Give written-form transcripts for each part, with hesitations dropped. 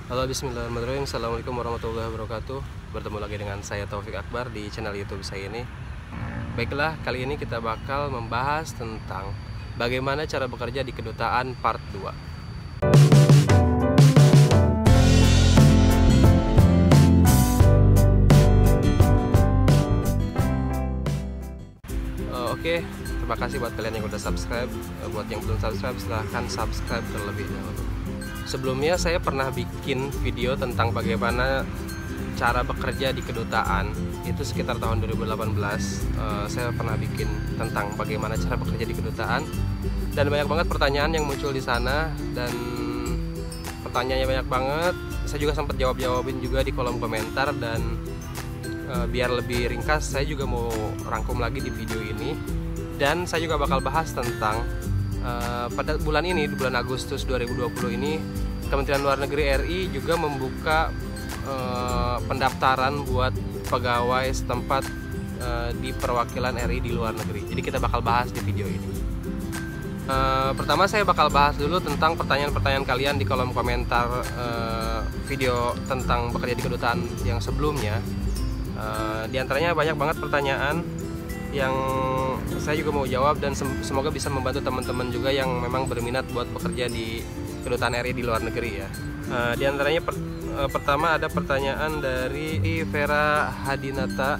Halo, bismillahirrahmanirrahim. Assalamualaikum warahmatullahi wabarakatuh. Bertemu lagi dengan saya Taufik Akbar di channel YouTube saya ini. Baiklah, kali ini kita bakal membahas tentang bagaimana cara bekerja di kedutaan part 2. Oke, terima kasih buat kalian yang udah subscribe. Buat yang belum subscribe, silahkan subscribe terlebih dahulu. Sebelumnya saya pernah bikin video tentang bagaimana cara bekerja di kedutaan. Itu sekitar tahun 2018. Saya pernah bikin tentang bagaimana cara bekerja di kedutaan. Dan banyak banget pertanyaan yang muncul di sana. Dan pertanyaannya banyak banget. Saya juga sempat jawabin juga di kolom komentar. Dan biar lebih ringkas, saya juga mau rangkum lagi di video ini. Dan saya juga bakal bahas tentang pada bulan ini, di bulan Agustus 2020 ini, Kementerian Luar Negeri RI juga membuka pendaftaran buat pegawai setempat di perwakilan RI di luar negeri. Jadi kita bakal bahas di video ini. Pertama saya bakal bahas dulu tentang pertanyaan-pertanyaan kalian di kolom komentar video tentang bekerja di kedutaan yang sebelumnya. Di antaranya banyak banget pertanyaan yang saya juga mau jawab, dan semoga bisa membantu teman-teman juga yang memang berminat buat bekerja di kedutaan RI di luar negeri ya. Di antaranya pertama ada pertanyaan dari Vera Hadinata.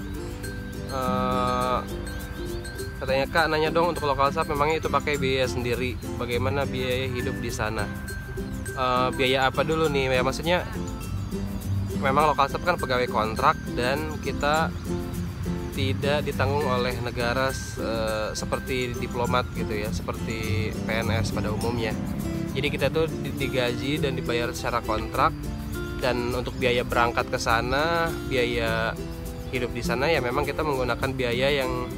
Katanya, Kak, nanya dong, untuk lokal staff memangnya itu pakai biaya sendiri? Bagaimana biaya hidup di sana? Biaya apa dulu nih? Ya, maksudnya memang lokal staff kan pegawai kontrak dan kita tidak ditanggung oleh negara seperti diplomat gitu ya, seperti PNS pada umumnya. Jadi kita tuh digaji dan dibayar secara kontrak, dan untuk biaya berangkat ke sana, biaya hidup di sana ya memang kita menggunakan biaya yang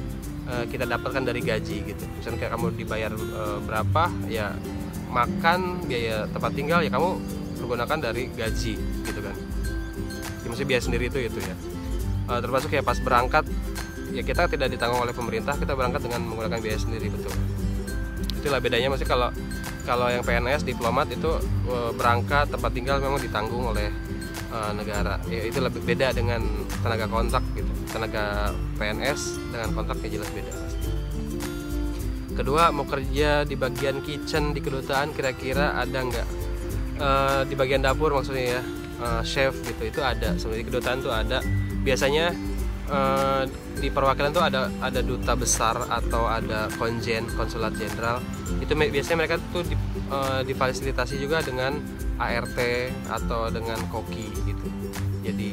kita dapatkan dari gaji gitu. Misalnya kayak kamu dibayar berapa ya, makan, biaya tempat tinggal ya kamu menggunakan dari gaji gitu kan. Maksudnya biaya sendiri itu ya. Termasuk ya pas berangkat ya kita tidak ditanggung oleh pemerintah, kita berangkat dengan menggunakan biaya sendiri, betul. Itulah bedanya. Maksudnya kalau yang PNS diplomat itu berangkat, tempat tinggal memang ditanggung oleh negara. Ya, itu lebih beda dengan tenaga kontrak gitu. Tenaga PNS dengan kontraknya jelas beda pasti. Kedua, mau kerja di bagian kitchen di kedutaan kira-kira ada nggak? Di bagian dapur maksudnya ya. Chef gitu, itu ada sebenarnya. Kedutaan tuh ada biasanya di perwakilan tuh ada duta besar atau ada konsulat jenderal. Itu biasanya mereka tuh difasilitasi juga dengan ART atau dengan koki gitu. Jadi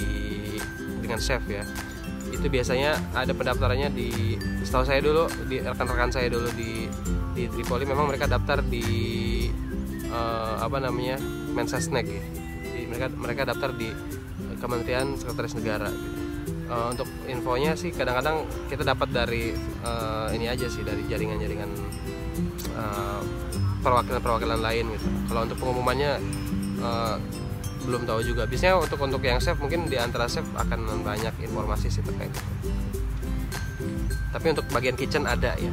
dengan chef ya. Itu biasanya ada pendaftarannya setahu saya dulu, di rekan-rekan saya dulu di Tripoli, memang mereka daftar di Mensesnek ya. Mereka daftar di Kementerian Sekretaris Negara gitu. Untuk infonya sih kadang-kadang kita dapat dari ini aja sih, dari jaringan-jaringan perwakilan lain gitu. Kalau untuk pengumumannya belum tahu juga. Biasanya untuk yang chef mungkin di antara chef akan banyak informasi sih terkait itu. Tapi untuk bagian kitchen ada ya.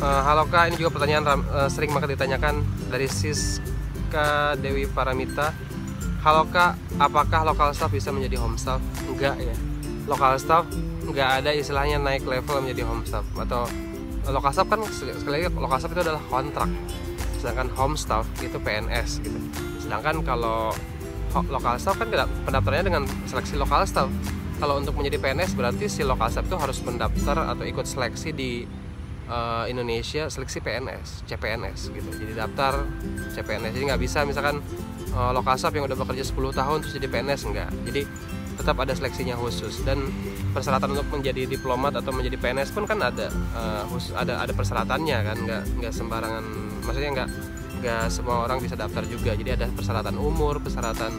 Halo Kak, ini juga pertanyaan sering banget ditanyakan dari Siska Dewi Paramita. Halo Kak, apakah lokal staff bisa menjadi home staff? Enggak ya. Lokal staff enggak ada istilahnya naik level menjadi home staff. Atau lokal staff kan sekali lagi, lokal staff itu adalah kontrak. Sedangkan home staff itu PNS gitu. Sedangkan kalau lokal staff kan pendaftarannya dengan seleksi lokal staff. Kalau untuk menjadi PNS berarti si lokal staff itu harus mendaftar atau ikut seleksi di Indonesia, seleksi PNS, CPNS gitu. Jadi daftar CPNS. Jadi nggak bisa misalkan lokal staff yang udah bekerja 10 tahun terus jadi PNS, enggak. Jadi tetap ada seleksinya khusus, dan persyaratan untuk menjadi diplomat atau menjadi PNS pun kan ada persyaratannya kan, nggak sembarangan. Maksudnya nggak semua orang bisa daftar juga. Jadi ada persyaratan umur, persyaratan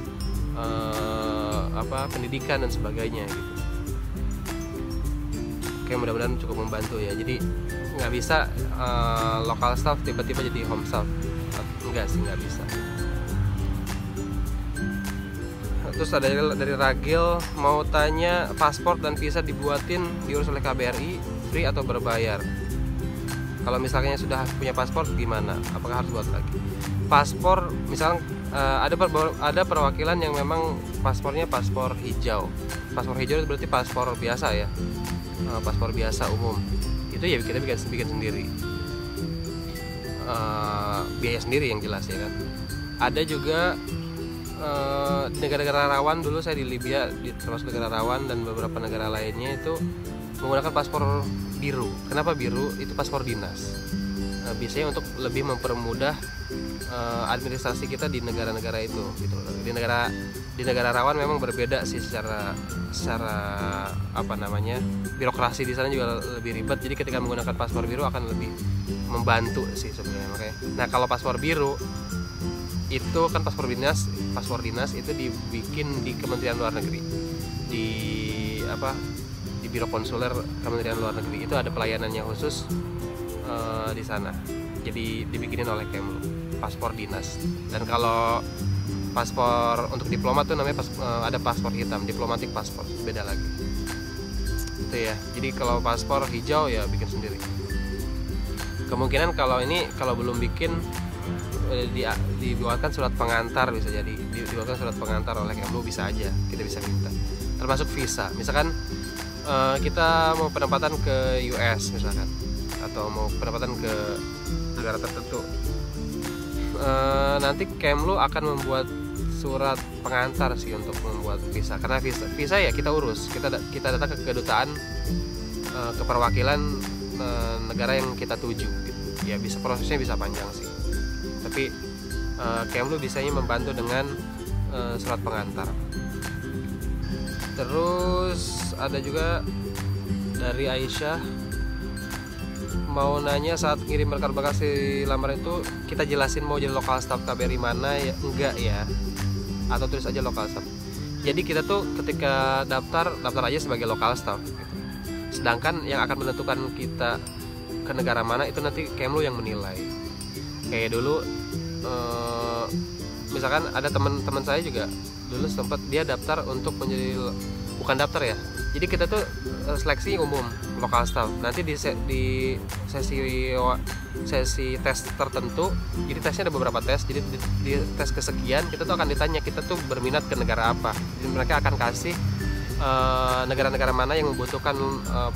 pendidikan dan sebagainya gitu. Oke, mudah-mudahan cukup membantu ya. Jadi nggak bisa lokal staff tiba-tiba jadi home staff, enggak sih, nggak bisa. Terus ada dari Ragil mau tanya, paspor dan visa dibuatin diurus oleh KBRI free atau berbayar? Kalau misalnya sudah punya paspor gimana? Apakah harus buat lagi? Paspor misalnya ada perwakilan yang memang paspornya paspor hijau. Paspor hijau itu berarti paspor biasa ya, paspor biasa umum. Itu ya kita bikin sendiri, biaya sendiri yang jelas ya kan. Ada juga di negara-negara rawan, dulu saya di Libya termasuk negara rawan, dan beberapa negara lainnya itu menggunakan paspor biru. Kenapa biru? Itu paspor dinas. Biasanya untuk lebih mempermudah administrasi kita di negara-negara itu gitu. Di negara rawan memang berbeda sih secara apa namanya, birokrasi di sana juga lebih ribet. Jadi ketika menggunakan paspor biru akan lebih membantu sih sebenarnya, makanya. Nah, kalau paspor biru itu kan paspor dinas itu dibikin di Kementerian Luar Negeri, di biro konsuler Kementerian Luar Negeri. Itu ada pelayanannya khusus di sana. Jadi dibikinin oleh Kemlu, paspor dinas. Dan kalau paspor untuk diplomat tuh namanya ada paspor hitam, diplomatic paspor, beda lagi. Itu ya. Jadi kalau paspor hijau ya bikin sendiri. Kemungkinan kalau belum bikin, dibuatkan surat pengantar, bisa jadi dibuatkan surat pengantar oleh Kemlu, bisa aja, kita bisa minta. Termasuk visa, misalkan kita mau penempatan ke US misalkan, atau mau penempatan ke negara tertentu, nanti Kemlu akan membuat surat pengantar sih untuk membuat visa. Karena visa ya kita urus, kita datang ke kedutaan, ke perwakilan negara yang kita tuju gitu. Ya prosesnya bisa panjang sih, tapi Kemlu bisanya membantu dengan surat pengantar. Terus ada juga dari Aisyah, mau nanya, saat ngirim berkas lamaran itu kita jelasin mau jadi lokal staff KBRI mana ya? Enggak ya, atau tulis aja lokal staff. Jadi kita tuh ketika daftar aja sebagai lokal staff gitu. Sedangkan yang akan menentukan kita ke negara mana itu nanti Kemlu yang menilai. Kayak dulu misalkan ada teman-teman saya juga dulu sempat dia daftar untuk menjadi, bukan daftar ya, jadi kita tuh seleksi umum lokal staff. Nanti di sesi tes tertentu, jadi tesnya ada beberapa tes, jadi di tes kesekian kita tuh akan ditanya kita tuh berminat ke negara apa. Jadi mereka akan kasih negara-negara mana yang membutuhkan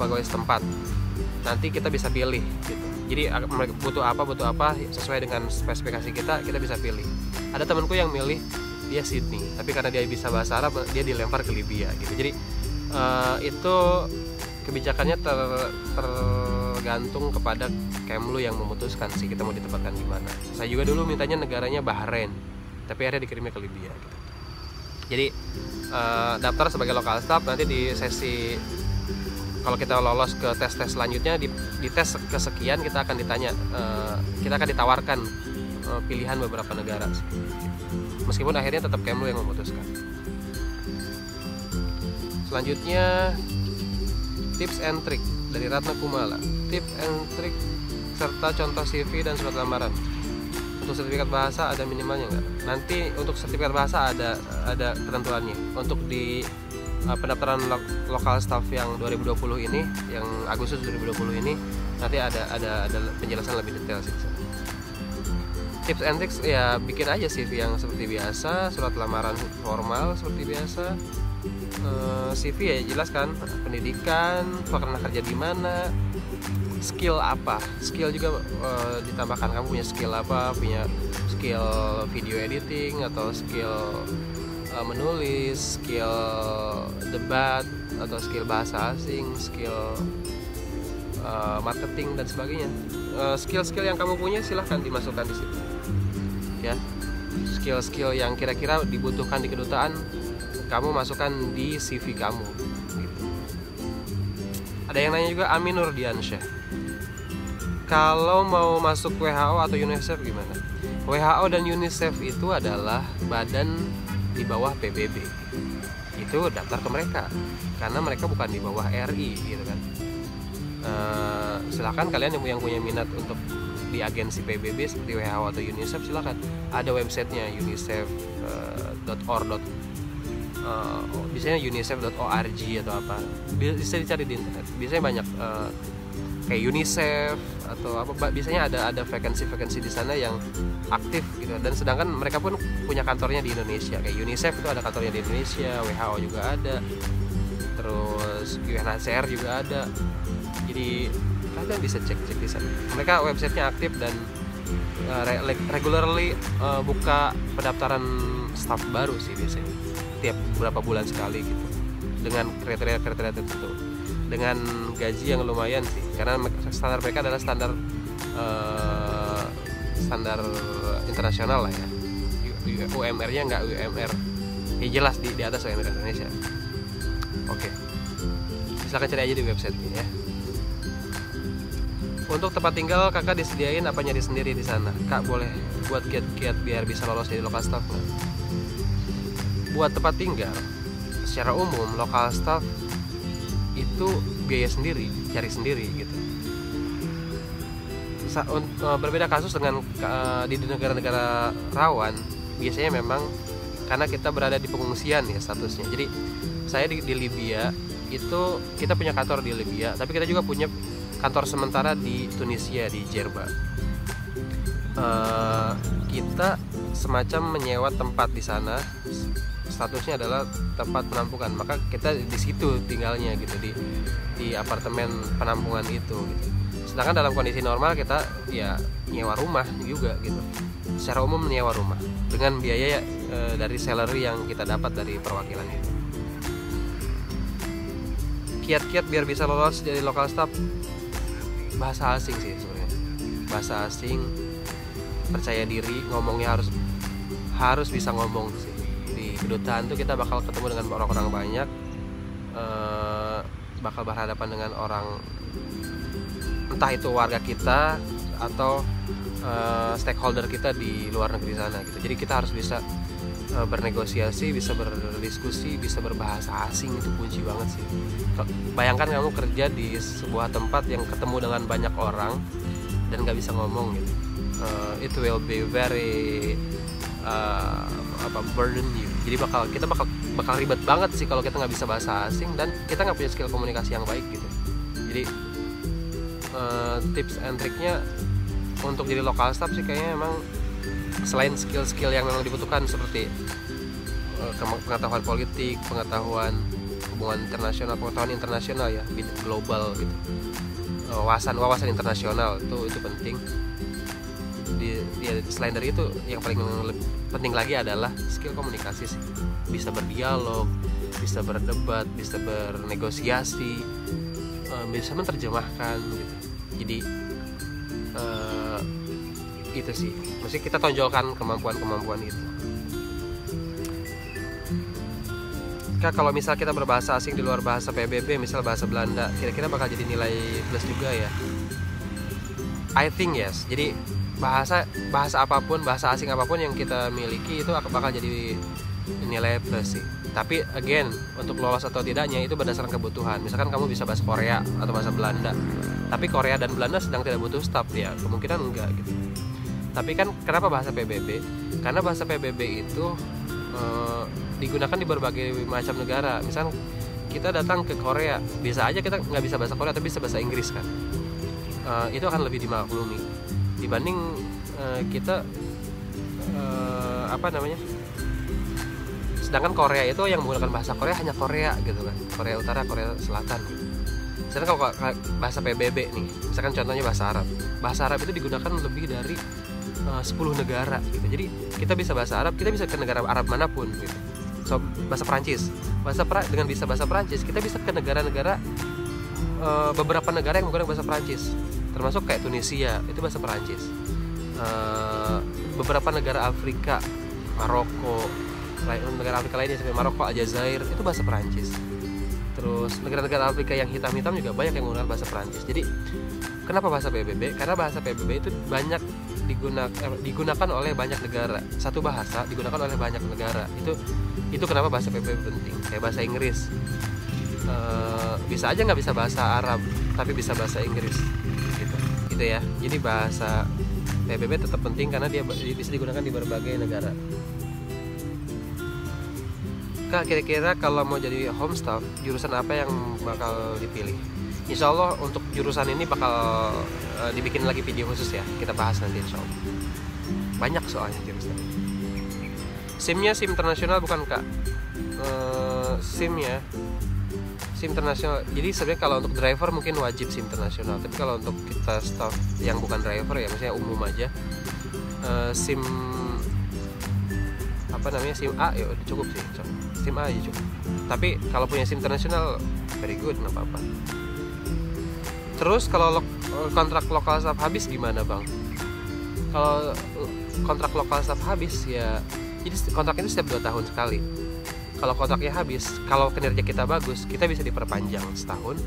pegawai setempat. Nanti kita bisa pilih gitu. Jadi mereka butuh apa sesuai dengan spesifikasi kita bisa pilih. Ada temanku yang milih dia Sydney, tapi karena dia bisa bahasa Arab dia dilempar ke Libya gitu. Jadi itu kebijakannya tergantung kepada Kemlu yang memutuskan sih kita mau ditempatkan di mana. Saya juga dulu mintanya negaranya Bahrain, tapi akhirnya dikirimnya ke Libya gitu. Jadi daftar sebagai lokal staff, nanti di sesi kalau kita lolos ke tes selanjutnya, di tes kesekian kita akan ditanya, kita akan ditawarkan pilihan beberapa negara sih. Meskipun akhirnya tetap Kemlu yang memutuskan. Selanjutnya tips and trick dari Ratna Kumala. Tips and trick serta contoh CV dan surat lamaran. Untuk sertifikat bahasa ada minimalnya nggak? Nanti untuk sertifikat bahasa ada ketentuannya. Untuk di pendaftaran lokal staff yang 2020 ini, yang Agustus 2020 ini, nanti ada penjelasan lebih detail sih. Tips and tricks ya bikin aja CV yang seperti biasa, surat lamaran formal seperti biasa. CV ya jelaskan pendidikan, pernah kerja di mana, skill apa, skill juga ditambahkan, kamu punya skill apa, punya skill video editing atau skill menulis, skill debat atau skill bahasa asing, skill marketing dan sebagainya. Skill-skill yang kamu punya silahkan dimasukkan di situ ya. Skill-skill yang kira-kira dibutuhkan di kedutaan kamu masukkan di CV kamu gitu. Ada yang nanya juga, Amin Nurdiansyah, kalau mau masuk WHO atau UNICEF gimana? WHO dan UNICEF itu adalah badan di bawah PBB, itu daftar ke mereka karena mereka bukan di bawah RI gitu kan. Silakan kalian yang punya minat untuk di agensi PBB seperti WHO atau UNICEF, silakan, ada websitenya unicef.org, biasanya unicef.org atau apa, bisa dicari di internet, biasanya banyak kayak UNICEF atau apa, biasanya ada vakansi di sana yang aktif gitu. Dan sedangkan mereka pun punya kantornya di Indonesia, kayak UNICEF itu ada kantornya di Indonesia, WHO juga ada, terus UNHCR juga ada. Jadi kalian bisa cek di sana. Mereka websitenya aktif dan regularly buka pendaftaran staff baru sih biasanya, tiap berapa bulan sekali gitu, dengan kriteria tertentu, dengan gaji yang lumayan sih, karena standar mereka adalah standar internasional lah ya. UMR-nya nggak UMR ya, jelas di atas UMR Indonesia. Oke. Silakan cari aja di website-nya ya. Untuk tempat tinggal kakak disediain apa nyari sendiri di sana? Kak boleh buat kiat-kiat biar bisa lolos jadi lokal staff nggak? Buat tempat tinggal, secara umum lokal staff itu biaya sendiri, cari sendiri gitu. Berbeda kasus dengan di negara-negara rawan, biasanya memang karena kita berada di pengungsian ya statusnya. Jadi saya di Libya itu kita punya kantor di Libya, tapi kita juga punya kantor sementara di Tunisia, di Jerba. Kita semacam menyewa tempat di sana, statusnya adalah tempat penampungan, maka kita di situ tinggalnya gitu, di apartemen penampungan itu gitu. Sedangkan dalam kondisi normal kita ya nyewa rumah juga gitu, secara umum menyewa rumah dengan biaya dari salary yang kita dapat dari perwakilannya. Kiat-kiat biar bisa lolos jadi local staff, bahasa asing sih sebenarnya, bahasa asing, percaya diri, ngomongnya harus bisa ngomong sih. Di kedutaan tuh kita bakal ketemu dengan orang-orang banyak, bakal berhadapan dengan orang, entah itu warga kita atau stakeholder kita di luar negeri sana gitu. Jadi kita harus bisa bernegosiasi, bisa berdiskusi, bisa berbahasa asing, itu kunci banget sih. Bayangkan kamu kerja di sebuah tempat yang ketemu dengan banyak orang dan nggak bisa ngomong gitu, it will be very burden you. Jadi kita bakal ribet banget sih kalau kita nggak bisa bahasa asing dan kita nggak punya skill komunikasi yang baik gitu. Jadi tips and triknya untuk jadi local staff sih kayaknya emang selain skill-skill yang memang dibutuhkan seperti pengetahuan politik, pengetahuan hubungan internasional, pengetahuan internasional ya, global gitu, wawasan internasional itu penting. Selain dari itu yang paling penting lagi adalah skill komunikasi sih. Bisa berdialog, bisa berdebat, bisa bernegosiasi, bisa menerjemahkan gitu. Jadi itu sih, mesti kita tonjolkan kemampuan itu. Kak, kalau misal kita berbahasa asing di luar bahasa PBB, misal bahasa Belanda, kira-kira bakal jadi nilai plus juga ya? I think yes. Jadi bahasa apapun, bahasa asing apapun yang kita miliki itu bakal jadi nilai plus sih. Tapi again, untuk lolos atau tidaknya itu berdasarkan kebutuhan. Misalkan kamu bisa bahasa Korea atau bahasa Belanda, tapi Korea dan Belanda sedang tidak butuh staff, ya kemungkinan enggak gitu. Tapi kan kenapa bahasa PBB? Karena bahasa PBB itu digunakan di berbagai macam negara. Misal kita datang ke Korea, bisa aja kita nggak bisa bahasa Korea tapi bisa bahasa Inggris kan. Itu akan lebih dimaklumi dibanding kita sedangkan Korea itu yang menggunakan bahasa Korea hanya Korea gitu kan, Korea Utara, Korea Selatan gitu. Misalkan kalau bahasa PBB nih, misalkan contohnya bahasa Arab itu digunakan lebih dari 10 negara gitu. Jadi kita bisa bahasa Arab, kita bisa ke negara Arab manapun gitu. So, bahasa Perancis, dengan bisa bahasa Perancis kita bisa ke negara-negara, beberapa negara yang menggunakan bahasa Perancis, termasuk kayak Tunisia itu bahasa Perancis, beberapa negara Afrika, Maroko, negara Afrika lainnya seperti Maroko, Aljazair itu bahasa Perancis. Terus negara-negara Afrika yang hitam-hitam juga banyak yang menggunakan bahasa Perancis. Jadi kenapa bahasa PBB? Karena bahasa PBB itu banyak digunakan oleh banyak negara. Satu bahasa digunakan oleh banyak negara. Itu kenapa bahasa PBB penting. Kayak bahasa Inggris, bisa aja nggak bisa bahasa Arab tapi bisa bahasa Inggris gitu ya. Jadi bahasa PBB tetap penting karena dia bisa digunakan di berbagai negara. Kak, kira-kira kalau mau jadi home staff, jurusan apa yang bakal dipilih? Insya Allah untuk jurusan ini bakal dibikin lagi video khusus ya, kita bahas nanti insya Allah. Banyak soalnya jurusan. SIM-nya SIM internasional bukan kak? SIM-nya SIM internasional. Jadi sebenarnya kalau untuk driver mungkin wajib SIM internasional, tapi kalau untuk kita staff yang bukan driver ya, misalnya umum aja, SIM apa namanya, SIM A ya udah cukup sih, SIM A aja cukup. Tapi kalau punya SIM internasional very good, nggak apa-apa. Terus kalau kontrak lokal staff habis gimana bang? Kalau kontrak lokal staff habis ya, jadi kontrak itu setiap 2 tahun sekali. Kalau kontraknya habis, kalau kinerja kita bagus, kita bisa diperpanjang setahun.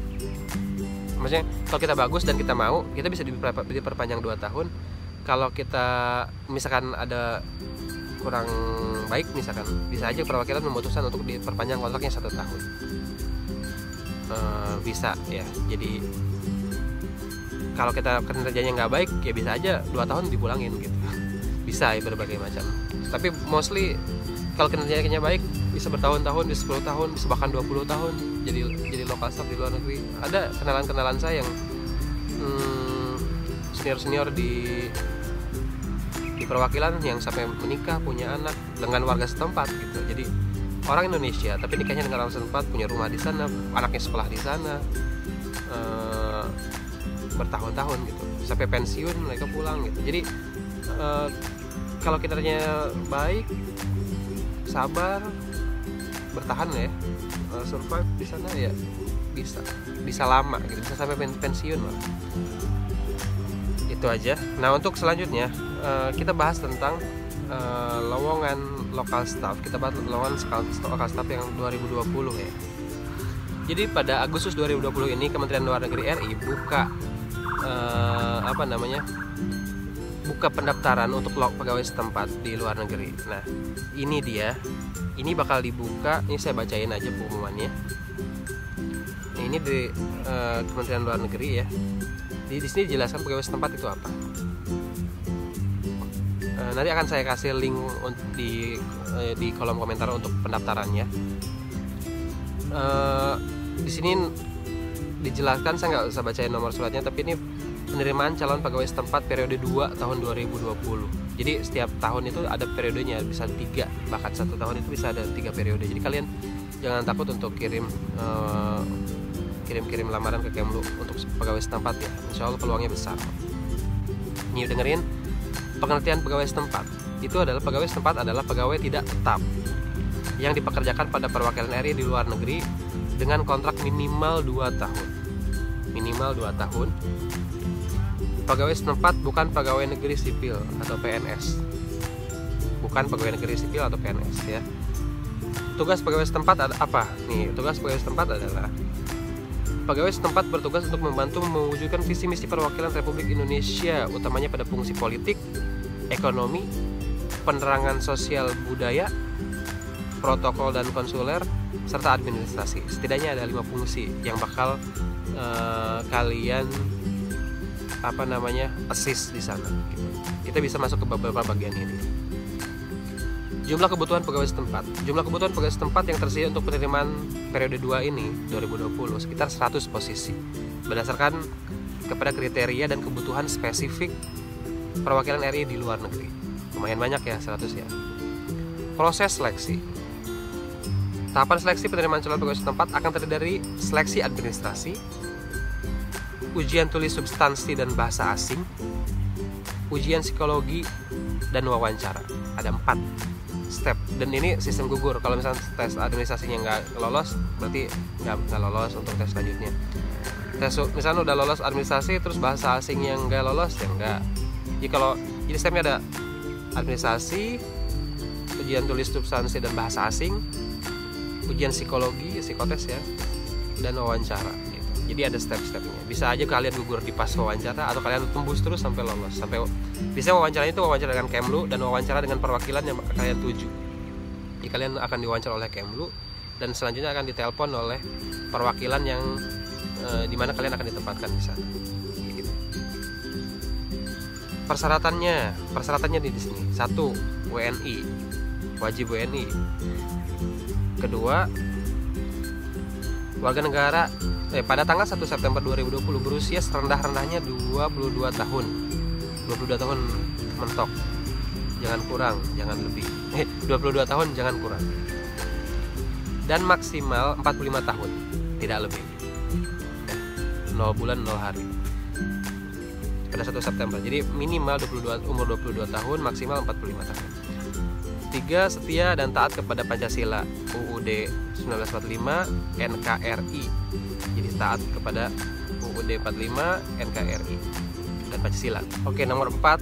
Maksudnya kalau kita bagus dan kita mau, kita bisa diperpanjang 2 tahun. Kalau kita misalkan ada kurang baik, misalkan bisa aja perwakilan memutuskan untuk diperpanjang kontraknya 1 tahun. Bisa ya. Jadi kalau kita kinerjanya nggak baik ya bisa aja 2 tahun dipulangin gitu. Bisa ya, berbagai macam. Tapi mostly kalau kinerjanya baik bisa bertahun-tahun, bisa 10 tahun, bisa bahkan 20 tahun jadi lokal staff di luar negeri. Ada kenalan saya yang senior di perwakilan yang sampai menikah, punya anak dengan warga setempat gitu. Jadi orang Indonesia tapi nikahnya dengan orang setempat, punya rumah di sana, anaknya sekolah di sana, bertahun-tahun gitu, sampai pensiun mereka pulang gitu. Jadi kalau kinerjanya baik, sabar, bertahan ya, survive di sana ya bisa lama gitu, bisa sampai pensiun lah. Itu aja. Nah untuk selanjutnya kita bahas tentang lowongan lokal staff. Kita bahas lowongan lokal staff yang 2020 ya. Jadi pada Agustus 2020 ini Kementerian Luar Negeri RI buka buka pendaftaran untuk pegawai setempat di luar negeri. Nah ini dia, ini bakal dibuka. Ini saya bacain aja pengumumannya. Ini di Kementerian Luar Negeri ya. Di sini dijelaskan pegawai setempat itu apa. Nanti akan saya kasih link di kolom komentar untuk pendaftarannya. Di sini dijelaskan, saya nggak usah bacain nomor suratnya, tapi ini penerimaan calon pegawai setempat periode 2 tahun 2020. Jadi setiap tahun itu ada periodenya, bisa 3, bahkan 1 tahun itu bisa ada 3 periode. Jadi kalian jangan takut untuk kirim lamaran ke Kemlu untuk pegawai setempat ya. Insya Allah peluangnya besar. Ini dengerin, pengertian pegawai setempat itu adalah pegawai setempat adalah pegawai tidak tetap yang dipekerjakan pada perwakilan RI di luar negeri dengan kontrak minimal 2 tahun. Minimal 2 tahun. Pegawai setempat bukan pegawai negeri sipil atau PNS. Bukan pegawai negeri sipil atau PNS ya. Tugas pegawai setempat ada apa? Nih, tugas pegawai setempat adalah pegawai setempat bertugas untuk membantu mewujudkan visi misi perwakilan Republik Indonesia, utamanya pada fungsi politik, ekonomi, penerangan sosial budaya, protokol dan konsuler, serta administrasi. Setidaknya ada 5 fungsi yang bakal kalian assist di sana gitu. Kita bisa masuk ke beberapa bagian ini. Jumlah kebutuhan pegawai setempat. Jumlah kebutuhan pegawai setempat yang tersedia untuk penerimaan periode 2 ini 2020 sekitar 100 posisi berdasarkan kepada kriteria dan kebutuhan spesifik perwakilan RI di luar negeri. Lumayan banyak ya, 100 ya. Proses seleksi. Tahapan seleksi penerimaan calon pegawai setempat akan terdiri dari seleksi administrasi, ujian tulis substansi dan bahasa asing, ujian psikologi, dan wawancara. Ada 4 step, dan ini sistem gugur. Kalau misalnya tes administrasinya nggak lolos, berarti nggak lolos untuk tes selanjutnya. Misalnya udah lolos administrasi, terus bahasa asing yang nggak lolos, ya nggak. Jadi stepnya ada administrasi, ujian tulis substansi dan bahasa asing, ujian psikologi, psikotes ya, dan wawancara. Jadi ada step-stepnya. Bisa aja kalian gugur di pas wawancara, atau kalian tembus terus sampai lolos. Sampai bisa wawancaranya itu wawancara dengan Kemlu dan wawancara dengan perwakilan yang kalian tuju. Jadi kalian akan diwawancara oleh Kemlu dan selanjutnya akan ditelepon oleh perwakilan yang di mana kalian akan ditempatkan di sana. Gitu. Persyaratannya di sini. 1, WNI. Wajib WNI. Kedua, Warga negara pada tanggal 1 September 2020 berusia serendah-rendahnya 22 tahun. 22 tahun mentok. Jangan kurang, jangan lebih. 22 tahun jangan kurang. Dan maksimal 45 tahun, tidak lebih. 0 bulan 0 hari. Pada 1 September. Jadi minimal umur 22 tahun, maksimal 45 tahun. 3. Setia dan taat kepada Pancasila, UUD 1945, NKRI. Jadi taat kepada UUD 45, NKRI dan Pancasila. Oke, nomor 4.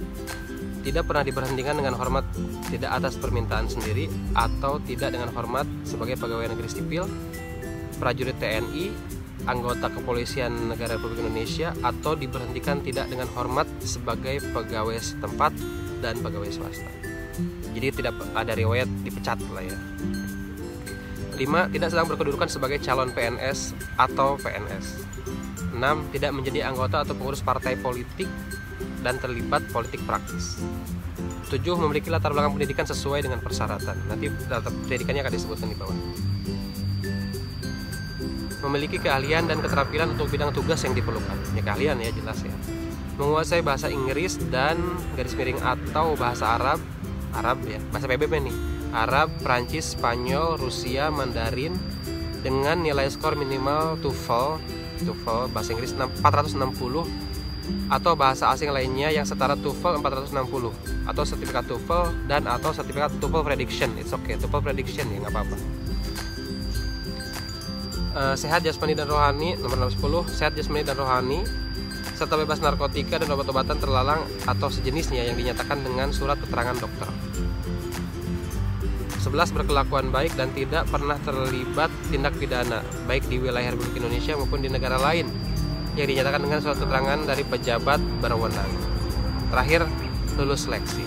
Tidak pernah diberhentikan dengan hormat tidak atas permintaan sendiri atau tidak dengan hormat sebagai pegawai negeri sipil, prajurit TNI, anggota kepolisian negara Republik Indonesia, atau diberhentikan tidak dengan hormat sebagai pegawai setempat dan pegawai swasta. Jadi tidak ada riwayat dipecat lah ya. 5. Tidak sedang berkedudukan sebagai calon PNS atau PNS. 6. Tidak menjadi anggota atau pengurus partai politik dan terlibat politik praktis. 7. Memiliki latar belakang pendidikan sesuai dengan persyaratan. Nanti latar pendidikannya akan disebutkan di bawah. Memiliki keahlian dan keterampilan untuk bidang tugas yang diperlukan. Ini keahlian ya, jelas ya. Menguasai bahasa Inggris dan garis miring atau bahasa Arab ya, bahasa PBB nih. Arab, Prancis, Spanyol, Rusia, Mandarin dengan nilai skor minimal TOEFL bahasa Inggris 460 atau bahasa asing lainnya yang setara TOEFL 460 atau sertifikat TOEFL dan atau sertifikat TOEFL Prediction. It's okay, TOEFL Prediction ya, nggak apa-apa. Sehat jasmani dan rohani, nomor 10. Sehat jasmani dan rohani serta bebas narkotika dan obat-obatan terlarang atau sejenisnya yang dinyatakan dengan surat keterangan dokter. 11. Berkelakuan baik dan tidak pernah terlibat tindak pidana baik di wilayah Republik Indonesia maupun di negara lain yang dinyatakan dengan surat keterangan dari pejabat berwenang. Terakhir, lulus seleksi.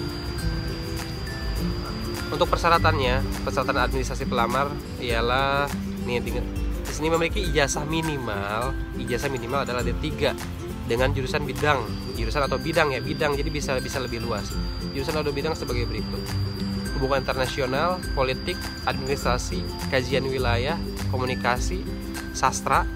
Untuk persyaratannya, persyaratan administrasi pelamar ialah di sini memiliki ijazah minimal adalah D3 dengan jurusan atau bidang, jadi bisa lebih luas. Jurusan atau bidang sebagai berikut: hubungan internasional, politik, administrasi, kajian wilayah, komunikasi, sastra,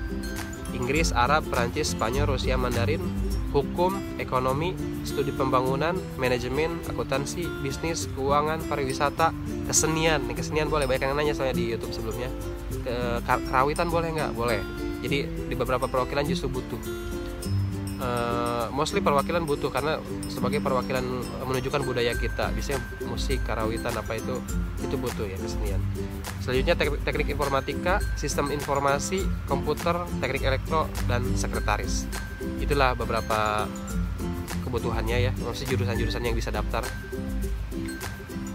Inggris, Arab, Prancis, Spanyol, Rusia, Mandarin, hukum, ekonomi, studi pembangunan, manajemen, akuntansi, bisnis, keuangan, pariwisata, kesenian. Nih, kesenian boleh, banyak yang nanya soalnya di YouTube sebelumnya. Kerawitan boleh nggak? Boleh. Jadi di beberapa perwakilan justru butuh. Mostly perwakilan butuh karena sebagai perwakilan menunjukkan budaya kita. Biasanya musik, karawitan apa itu butuh ya, kesenian. Selanjutnya teknik informatika, sistem informasi, komputer, teknik elektro, dan sekretaris. Itulah beberapa kebutuhannya ya, maksudnya jurusan-jurusan yang bisa daftar.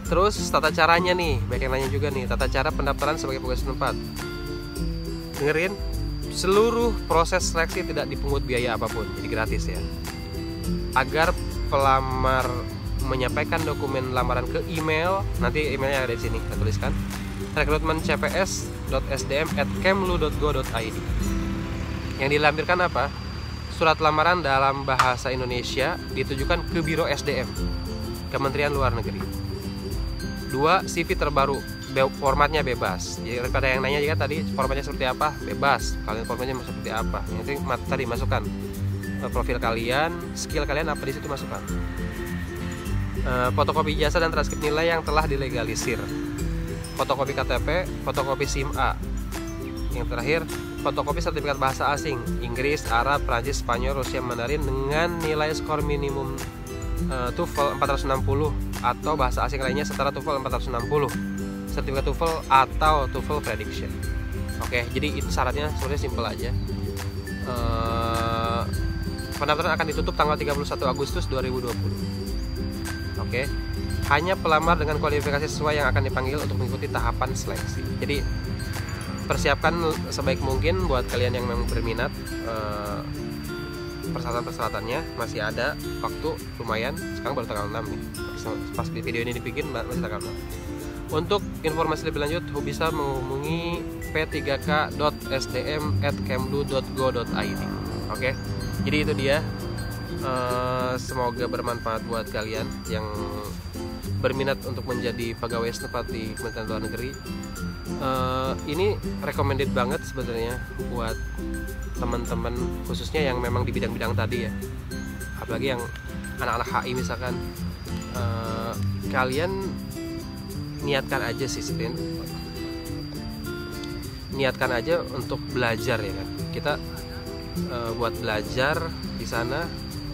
Terus tata caranya nih, banyak yang nanya juga nih, tata cara pendaftaran sebagai pegawai setempat. Dengerin, seluruh proses seleksi tidak dipungut biaya apapun, jadi gratis ya. Agar pelamar menyampaikan dokumen lamaran ke email, nanti emailnya ada di sini, kita tuliskan recruitmentcps.sdm@kemlu.go.id. Yang dilampirkan apa? Surat lamaran dalam bahasa Indonesia ditujukan ke Biro SDM, Kementerian Luar Negeri. 2. CV terbaru, formatnya bebas. Jadi pada yang nanya juga tadi formatnya seperti apa, bebas. Kalian formatnya seperti apa? Nanti tadi masukkan profil kalian, skill kalian apa di situ masukkan. Fotokopi ijazah dan transkrip nilai yang telah dilegalisir. Fotokopi KTP, fotokopi SIM A. Yang terakhir, fotokopi sertifikat bahasa asing, Inggris, Arab, Prancis, Spanyol, Rusia, Mandarin dengan nilai skor minimum TOEFL 460 atau bahasa asing lainnya setara TOEFL 460, sertifikat TOEFL atau TOEFL Prediction. Oke, jadi itu syaratnya sebenarnya simpel aja. Pendaftaran akan ditutup tanggal 31 Agustus 2020. Oke. Hanya pelamar dengan kualifikasi sesuai yang akan dipanggil untuk mengikuti tahapan seleksi. Jadi persiapkan sebaik mungkin buat kalian yang memang berminat. Persyaratan-persyaratannya masih ada waktu lumayan. Sekarang baru tanggal 6 nih. Pas video ini dibikin masih tanggal 6. Untuk informasi lebih lanjut bisa menghubungi p3k.sdm@kemlu.go.id. Oke. Jadi itu dia. Semoga bermanfaat buat kalian yang berminat untuk menjadi pegawai setempat di Kementerian Luar Negeri, ini recommended banget sebenarnya buat teman-teman khususnya yang memang di bidang-bidang tadi ya, apalagi yang anak-anak HI misalkan. Kalian niatkan aja sih Spin, niatkan aja untuk belajar ya kan. Kita buat belajar di sana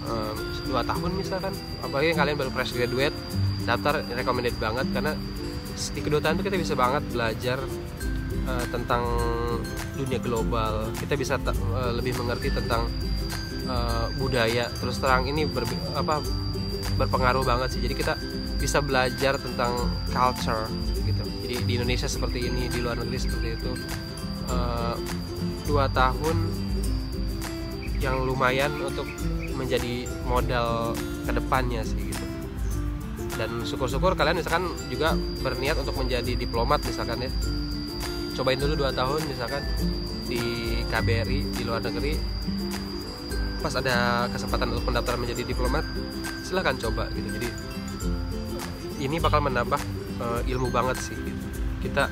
2 tahun misalkan, apalagi yang kalian baru fresh graduate, daftar recommended banget karena di kedutaan itu kita bisa banget belajar tentang dunia global. Kita bisa lebih mengerti tentang budaya. Terus terang ini berpengaruh banget sih. Jadi kita bisa belajar tentang culture gitu. Jadi di Indonesia seperti ini, di luar negeri seperti itu. 2 tahun yang lumayan untuk menjadi modal kedepannya sih gitu. Dan syukur-syukur kalian misalkan juga berniat untuk menjadi diplomat misalkan ya, cobain dulu 2 tahun misalkan di KBRI di luar negeri. Pas ada kesempatan untuk pendaftaran menjadi diplomat, silahkan coba gitu. Jadi ini bakal menambah ilmu banget sih gitu. Kita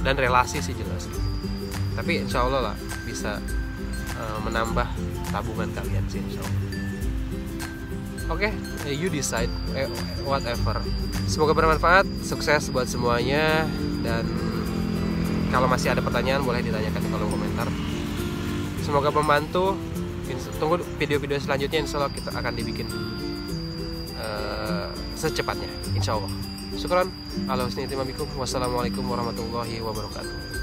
dan relasi sih jelas gitu. Tapi insya Allah lah bisa menambah tabungan kalian sih insya Allah. Oke, you decide whatever. Semoga bermanfaat, sukses buat semuanya. Dan kalau masih ada pertanyaan boleh ditanyakan di kolom komentar. Semoga membantu. Tunggu video-video selanjutnya, insya Allah kita akan dibikin secepatnya, insya Allah. Syukran. Wassalamualaikum warahmatullahi wabarakatuh.